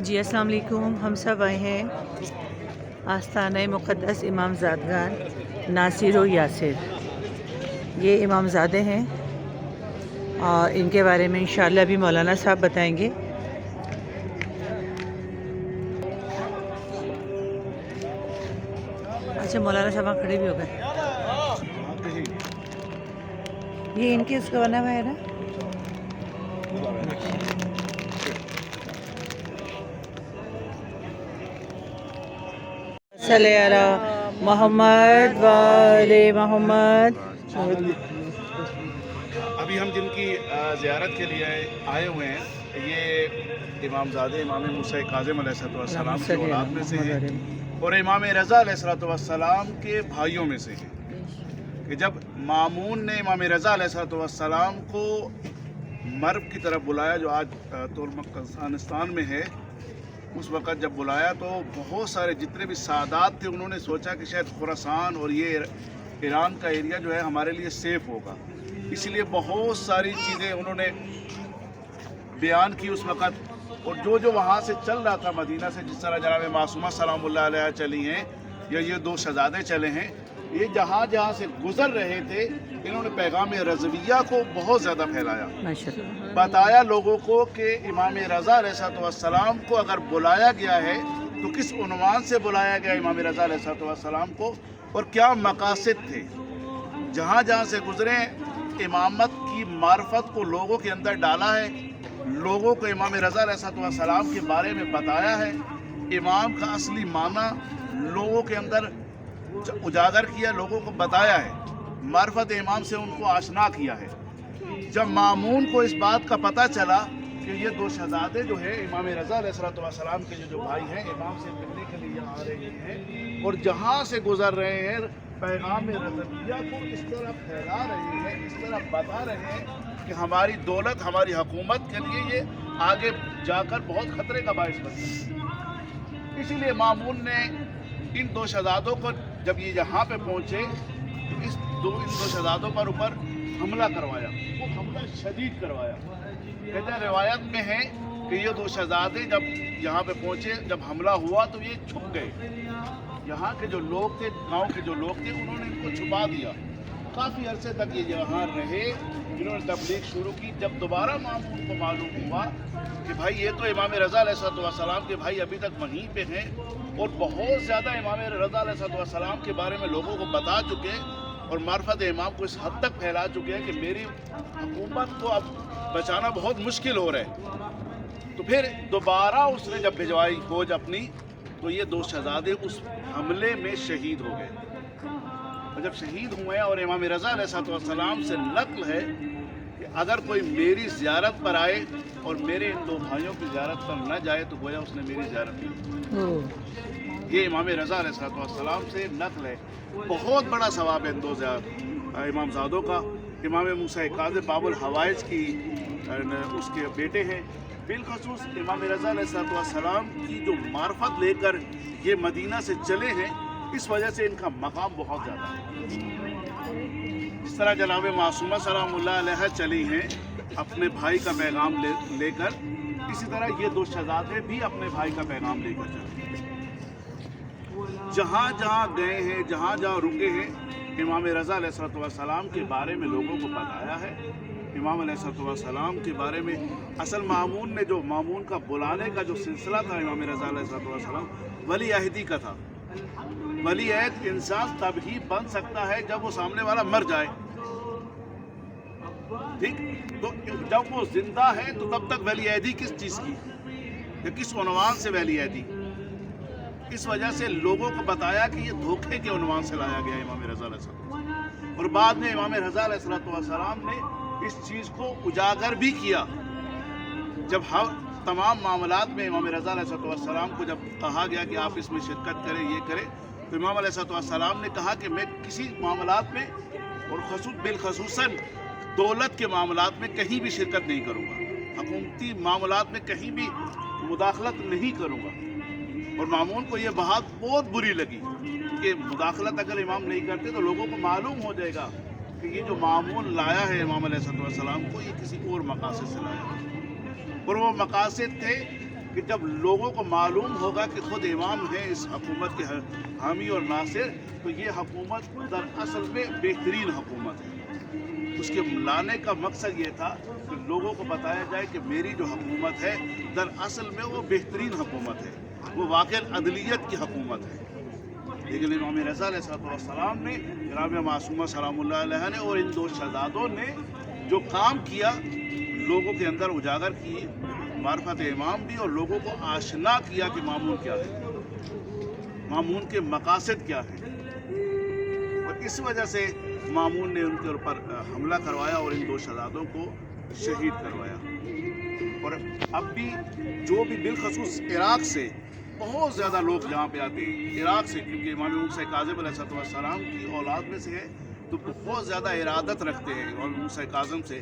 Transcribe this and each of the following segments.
جی السلام علیکم. ہم سب آئے ہیں آستانہ مقدس امام زادگان ناصر و یاسر. یہ امام زادے ہیں اور ان کے بارے میں انشاءاللہ ابھی مولانا صاحب بتائیں گے. اچھا مولانا صاحب وہاں کھڑے بھی ہو گئے. یہ ان کے اس کا بنا ہوا ہے نا. صلی علی محمد و آل محمد. ابھی ہم جن کی زیارت کے لیے آئے ہوئے ہیں یہ امام زادے امام موسیٰ کاظم علیہ السلام کی اولاد میں سے ہیں اور امام رضا علیہ السلام کے بھائیوں میں سے ہیں کہ جب مامون نے امام رضا علیہ السلام کو مرو کی طرف بلایا جو آج ترکمانستان میں ہے، اس وقت جب بلایا تو بہت سارے جتنے بھی سادات تھے انہوں نے سوچا کہ شاید خراسان اور یہ ایران کا ایریا جو ہے ہمارے لیے سیف ہوگا، اس لیے بہت ساری چیزیں انہوں نے بیان کی اس وقت. اور جو وہاں سے چل رہا تھا مدینہ سے، جس طرح جناب معصومہ سلام اللہ علیہ چلی ہیں یا یہ دو شہزادے چلے ہیں، یہ جہاں سے گزر رہے تھے انہوں نے پیغام رضویہ کو بہت زیادہ پھیلایا. بتایا لوگوں کو کہ امام رضا علیہ السلام کو اگر بلایا گیا ہے تو کس عنوان سے بلایا گیا امام رضا علیہ السلام کو اور کیا مقاصد تھے. جہاں سے گزرے امامت کی معرفت کو لوگوں کے اندر ڈالا ہے، لوگوں کو امام رضا علیہ السلام کے بارے میں بتایا ہے، امام کا اصلی معنی لوگوں کے اندر اجاگر کیا، لوگوں کو بتایا ہے، معرفت امام سے ان کو آشنا کیا ہے. جب مامون کو اس بات کا پتہ چلا کہ یہ دو شہزادے جو ہے امام رضا علیہ السلام کے جو بھائی ہیں امام سے ملنے کے لیے آ رہے ہیں اور جہاں سے گزر رہے ہیں پیغام رضویہ کو اس طرح پھیلا رہے ہیں، اس طرح بتا رہے ہیں کہ ہماری دولت ہماری حکومت کے لیے یہ آگے جا کر بہت خطرے کا باعث بن ہے. اسی لیے مامون نے ان دو شہزادوں کو جب یہ یہاں پہ پہنچے ان دو شہزادوں پر اوپر حملہ کروایا، وہ حملہ شدید کروایا. کہتے ہیں روایت میں ہے کہ یہ دو شہزادے جب یہاں پہ پہنچے، جب حملہ ہوا تو یہ چھپ گئے. یہاں کے جو لوگ تھے، گاؤں کے جو لوگ تھے، انہوں نے ان کو چھپا دیا. کافی عرصے تک یہ یہاں رہے، انہوں نے تبلیغ شروع کی. جب دوبارہ مامون کو معلوم ہوا کہ بھائی یہ تو امام رضا علیہ السلام کے بھائی ابھی تک وہیں پہ ہیں اور بہت زیادہ امام رضا علیہ السلام کے بارے میں لوگوں کو بتا چکے اور معرفت امام کو اس حد تک پھیلا چکے ہیں کہ میری حکومت کو اب بچانا بہت مشکل ہو رہا ہے. تو پھر دوبارہ اس نے جب بھجوائی فوج اپنی تو یہ دو شہزادے اس حملے میں شہید ہو گئے. اور جب شہید ہوئے اور امام رضا علیہ السلام سے نقل ہے کہ اگر کوئی میری زیارت پر آئے اور میرے ان دو بھائیوں کی زیارت پر نہ جائے تو گویا اس نے میری زیارت کی. یہ امام رضا علیہ السلام سے نقل ہے. بہت بڑا ثواب ہے ان دو امام زادوں کا. امام موسیٰ کاظم باب الحوائج کی اس کے بیٹے ہیں. بالخصوص امام رضا علیہ السلام کی جو معرفت لے کر یہ مدینہ سے چلے ہیں، اس وجہ سے ان کا مقام بہت زیادہ ہے. جس طرح جناب معصومہ سلام اللہ علیہ چلی ہیں اپنے بھائی کا پیغام لے کر، اسی طرح یہ دو شہزادے بھی اپنے بھائی کا پیغام لے کر چلے ہیں. جہاں گئے ہیں، جہاں رکے ہیں، امام رضا علیہ السلام کے بارے میں لوگوں کو بتایا ہے. امام علیہ السلام کے بارے میں اصل مامون کا بلانے کا جو سلسلہ تھا امام رضا علیہ السلام ولی عہدی کا تھا. ولی عہد انسان تب ہی بن سکتا ہے جب وہ سامنے والا مر جائے. ٹھیک، تو جب وہ زندہ ہے تو تب تک ولی عہدی کس چیز کی یا کس عنوان سے ولی عہدی؟ اس وجہ سے لوگوں کو بتایا کہ یہ دھوکے کے عنوان سے لایا گیا امام رضا علیہ السلام. اور بعد میں امام رضا علیہ السلام نے اس چیز کو اجاگر بھی کیا. جب تمام معاملات میں امام رضا علیہ السلام کو جب کہا گیا کہ آپ اس میں شرکت کریں، یہ کریں، تو امام علیہ السلام نے کہا کہ میں کسی معاملات میں اور بالخصوصاً دولت کے معاملات میں کہیں بھی شرکت نہیں کروں گا، حکومتی معاملات میں کہیں بھی مداخلت نہیں کروں گا. اور مامون کو یہ بات بہت بری لگی کہ مداخلت اگر امام نہیں کرتے تو لوگوں کو معلوم ہو جائے گا کہ یہ جو مامون لایا ہے امام علیہ السلام کو، یہ کسی اور مقاصد سے لایا ہے. اور وہ مقاصد تھے کہ جب لوگوں کو معلوم ہوگا کہ خود امام ہیں اس حکومت کے حامی اور ناصر، تو یہ حکومت دراصل میں بہترین حکومت ہے۔ اس کے لانے کا مقصد یہ تھا کہ لوگوں کو بتایا جائے کہ میری جو حکومت ہے دراصل میں وہ بہترین حکومت ہے، وہ واقع عدلیت کی حکومت ہے۔ لیکن امام رضا علیہ السلام نے، جناب معصومہ سلام اللہ علیہ نے اور ان دو شہزادوں نے جو کام کیا، لوگوں کے اندر اجاگر کی معرفت امام بھی، اور لوگوں کو آشنا کیا کہ مامون کیا ہے، مامون کے مقاصد کیا ہیں، اور اس وجہ سے مامون نے ان کے اوپر حملہ کروایا اور ان دو شہزادوں کو شہید کروایا۔ اور اب بھی جو بھی بالخصوص عراق سے بہت زیادہ لوگ جہاں پہ آتے ہیں، عراق سے، کیونکہ امام موسیٰ کاظم علیہ السلام کی اولاد میں سے ہے، تو بہت زیادہ ارادت رکھتے ہیں امام موسیٰ کاظم سے،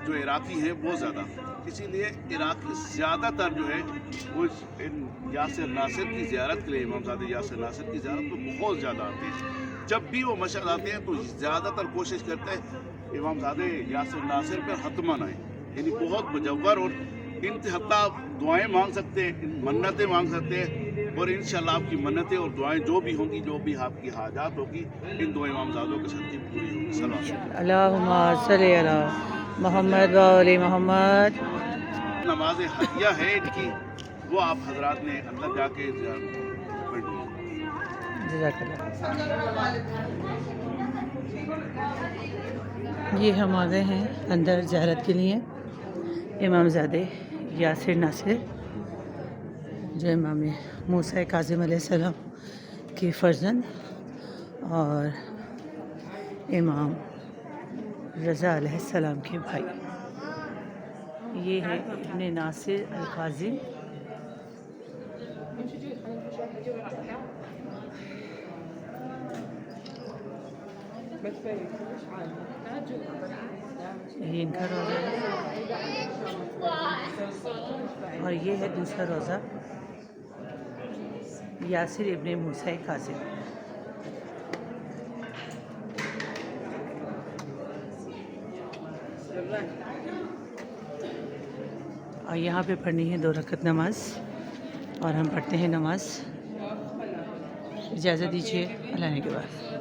جو عراقی ہیں بہت زیادہ، اسی لیے عراقی زیادہ تر جو ہے وہ یاسر ناصر کی زیارت کے لیے، امام زادہ یاسر ناصر کی زیارت کو بہت زیادہ آتے ہیں۔ جب بھی وہ مشہد آتے ہیں تو زیادہ تر کوشش کرتے ہیں امام زادہ یاسر ناصر پہ حتماً آئیں، یعنی بہت مجور، اور انتہا دعائیں مانگ سکتے ہیں، منتیں مانگ سکتے ہیں، اور انشاءاللہ آپ کی منتیں اور دعائیں جو بھی ہوں گی، جو بھی آپ کی حاجات ہوگی، ان دو امام زادوں کے صدقے پوری ہوگی۔ سلام۔ اللہم صلی علی محمد و علی محمد۔ نماز ہدیہ ہے ان کی، وہ آپ حضرات نے اندر جا کے پڑھنی ہے۔ جزاک اللہ۔ یہ ہم آ گئے ہیں اندر زیارت کے لیے امام زادہ یاسر ناصر، جو امام موسیٰ کاظم علیہ السلام کے فرزند اور امام رضا علیہ السلام کے بھائی۔ یہ ہے ابن ناصر الکاظم۔ یہ ان کا روزہ ہے، اور یہ ہے دوسرا روزہ یاسر ابن موسیٰ کاظم۔ اور یہاں پہ پڑھنی ہے 2 رکعت نماز، اور ہم پڑھتے ہیں نماز۔ اجازت دیجیے اللہ نے کے بعد۔